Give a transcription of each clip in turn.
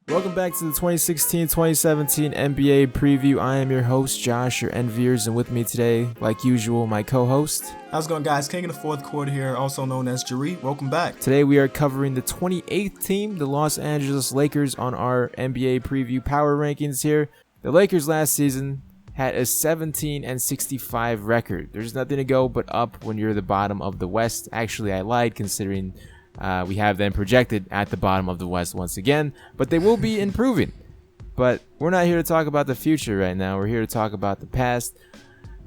Welcome back to the 2016-2017 NBA preview. I am your host, Josh, your Envyerz, and with me today, like usual, my co-host. How's it going, guys? King of the fourth quarter here, also known as Jaree. Welcome back. Today we are covering the 28th team, the Los Angeles Lakers, on our NBA preview power rankings here. The Lakers last season had a 17-65 record. There's nothing to go but up when you're the bottom of the West. Actually, I lied, considering we have them projected at the bottom of the West once again, but they will be improving. But we're not here to talk about the future right now. We're here to talk about the past.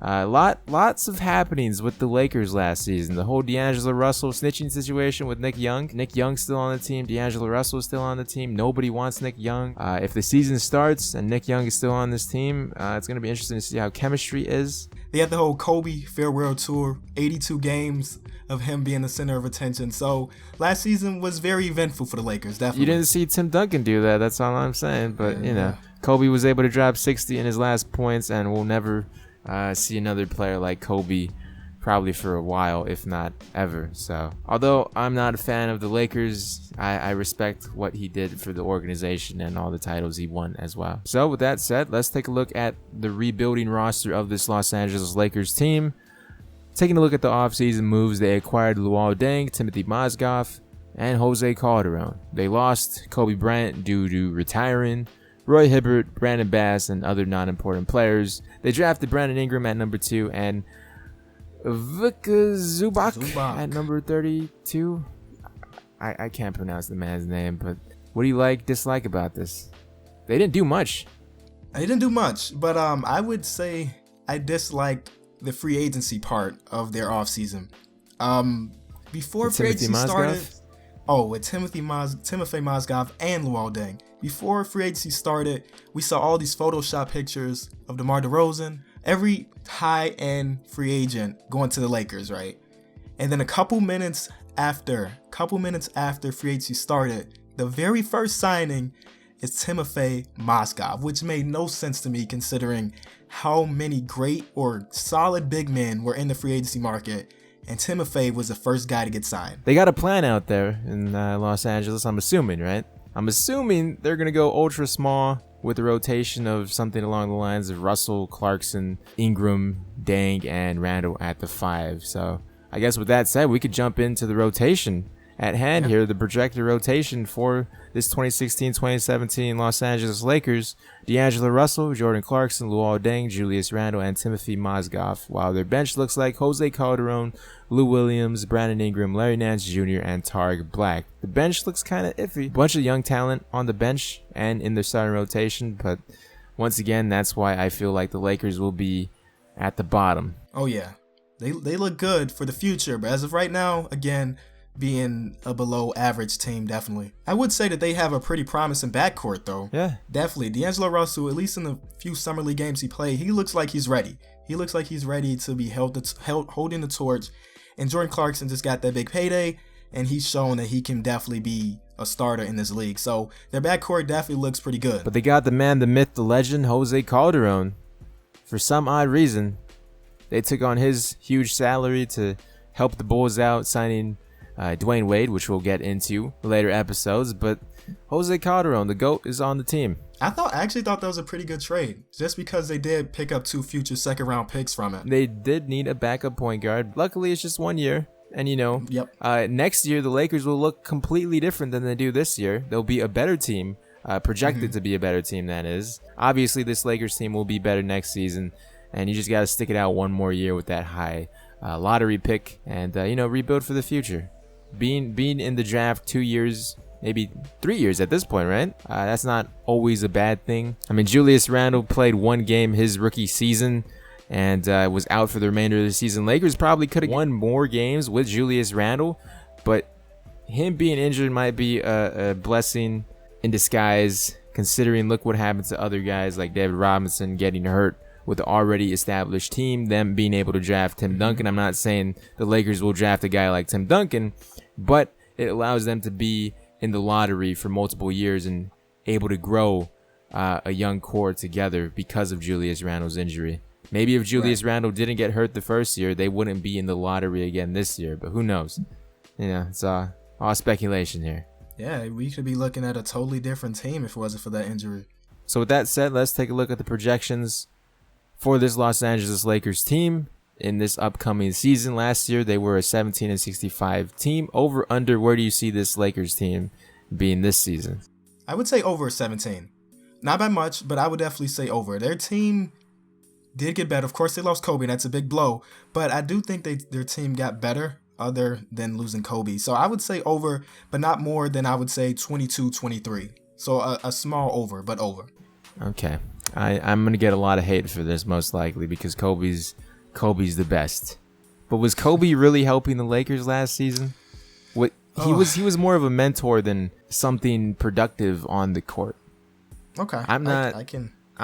Lots of happenings with the Lakers last season. The whole D'Angelo Russell snitching situation with Nick Young. Nick Young's still on the team. D'Angelo Russell is still on the team. Nobody wants Nick Young. If the season starts and Nick Young is still on this team, it's going to be interesting to see how chemistry is. They had the whole Kobe farewell tour, 82 games of him being the center of attention. So last season was very eventful for the Lakers, definitely. You didn't see Tim Duncan do that. That's all I'm saying. But, Kobe was able to drop 60 in his last points, and we'll never see another player like Kobe probably for a while, if not ever. So, although I'm not a fan of the Lakers, I respect what he did for the organization and all the titles he won as well. So, with that said, let's take a look at the rebuilding roster of this Los Angeles Lakers team. Taking a look at the offseason moves, they acquired Luol Deng, Timothy Mozgov, and Jose Calderon. They lost Kobe Bryant due to retiring, Roy Hibbert, Brandon Bass, and other non-important players. They drafted Brandon Ingram at number 2 and Vika Zubac at number 32. I can't pronounce the man's name, but what do you dislike about this? They didn't do much. They didn't do much, but I would say I disliked the free agency part of their offseason. Before free agency started, with Timothy Mozgov and Luol Deng. Before free agency started, we saw all these Photoshop pictures of DeMar DeRozan, every high-end free agent going to the Lakers, right? And then a couple minutes after free agency started, the very first signing is Timothy Mozgov, which made no sense to me considering how many great or solid big men were in the free agency market, and Timothy was the first guy to get signed. They got a plan out there in Los Angeles, I'm assuming, right? I'm assuming they're going to go ultra small with a rotation of something along the lines of Russell, Clarkson, Ingram, Deng, and Randall at the 5. So I guess with that said, we could jump into the rotation at hand here, the projected rotation for this 2016-2017 Los Angeles Lakers. D'Angelo Russell, Jordan Clarkson, Luol Deng, Julius Randle, and Timothy Mozgov, while their bench looks like Jose Calderon, Lou Williams, Brandon Ingram, Larry Nance Jr., and Tarek Black. The bench looks kind of iffy. Bunch of young talent on the bench and in their starting rotation, but once again, that's why I feel like the Lakers will be at the bottom. Oh yeah, they look good for the future, but as of right now, again, being a below average team, definitely. I would say that they have a pretty promising backcourt, though. Yeah. Definitely. D'Angelo Russell, at least in the few summer league games he played, he looks like he's ready. He looks like he's ready to be holding the torch. And Jordan Clarkson just got that big payday, and he's shown that he can definitely be a starter in this league. So their backcourt definitely looks pretty good. But they got the man, the myth, the legend, Jose Calderon. For some odd reason, they took on his huge salary to help the Bulls out, signing Dwayne Wade, which we'll get into later episodes, but Jose Calderon, the GOAT, is on the team. I actually thought that was a pretty good trade, just because they did pick up 2 future second-round picks from it. They did need a backup point guard. Luckily, it's just 1 year, and next year the Lakers will look completely different than they do this year. They'll be a better team, projected to be a better team, that is. Obviously, this Lakers team will be better next season, and you just got to stick it out 1 more year with that high lottery pick and, rebuild for the future. Being in the draft 2 years, maybe 3 years at this point, right? That's not always a bad thing. I mean, Julius Randle played 1 game his rookie season and was out for the remainder of the season. Lakers probably could have won more games with Julius Randle, but him being injured might be a blessing in disguise, considering look what happened to other guys like David Robinson getting hurt with the already established team, them being able to draft Tim Duncan. I'm not saying the Lakers will draft a guy like Tim Duncan, but it allows them to be in the lottery for multiple years and able to grow a young core together because of Julius Randle's injury. Maybe if Julius Randle didn't get hurt the first year, they wouldn't be in the lottery again this year, but who knows? It's all speculation here. Yeah, we could be looking at a totally different team if it wasn't for that injury. So with that said, let's take a look at the projections for this Los Angeles Lakers team in this upcoming season. Last year, they were a 17-65 team. Over, under, where do you see this Lakers team being this season? I would say over 17. Not by much, but I would definitely say over. Their team did get better. Of course, they lost Kobe, and that's a big blow. But I do think their team got better other than losing Kobe. So I would say over, but not more than I would say 22-23. So a small over, but over. Okay. I'm going to get a lot of hate for this most likely because Kobe's the best. But was Kobe really helping the Lakers last season? He was more of a mentor than something productive on the court. Okay. I'm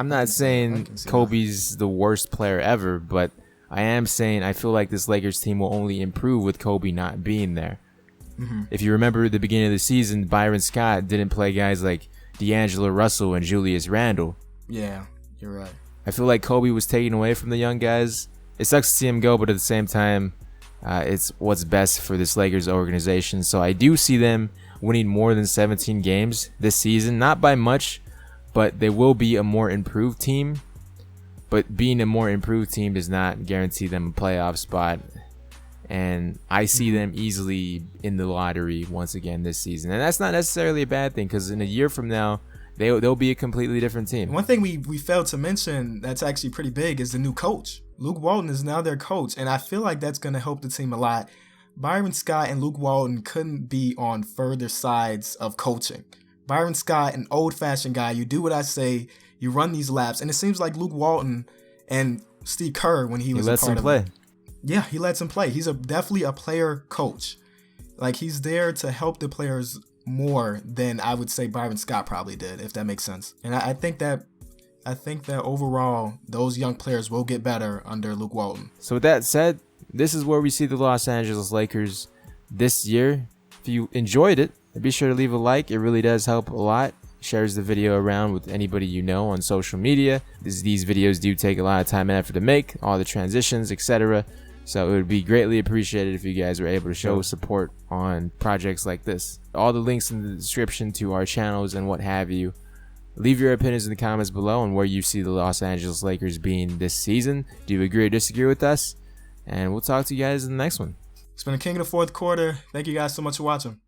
not saying Kobe's the worst player ever, but I am saying I feel like this Lakers team will only improve with Kobe not being there. Mm-hmm. If you remember at the beginning of the season, Byron Scott didn't play guys like D'Angelo Russell and Julius Randle. Yeah, you're right. I feel like Kobe was taken away from the young guys. It sucks to see him go, but at the same time, it's what's best for this Lakers organization. So I do see them winning more than 17 games this season. Not by much, but they will be a more improved team. But being a more improved team does not guarantee them a playoff spot. And I see them easily in the lottery once again this season. And that's not necessarily a bad thing because in a year from now, they'll be a completely different team. One thing we failed to mention that's actually pretty big is the new coach. Luke Walton is now their coach, and I feel like that's going to help the team a lot. Byron Scott and Luke Walton couldn't be on further sides of coaching. Byron Scott, an old-fashioned guy, you do what I say, you run these laps, and it seems like Luke Walton and Steve Kerr when he was a part of it. Yeah, he lets him play. He's definitely a player coach. Like, he's there to help the players more than I would say Byron Scott probably did, if that makes sense. And I think that overall, those young players will get better under Luke Walton. So with that said, this is where we see the Los Angeles Lakers this year. If you enjoyed it, be sure to leave a like. It really does help a lot. Shares the video around with anybody you know on social media. These videos do take a lot of time and effort to make, all the transitions, etc. So it would be greatly appreciated if you guys were able to show support on projects like this. All the links in the description to our channels and what have you. Leave your opinions in the comments below on where you see the Los Angeles Lakers being this season. Do you agree or disagree with us? And we'll talk to you guys in the next one. It's been a King of the Fourth Quarter. Thank you guys so much for watching.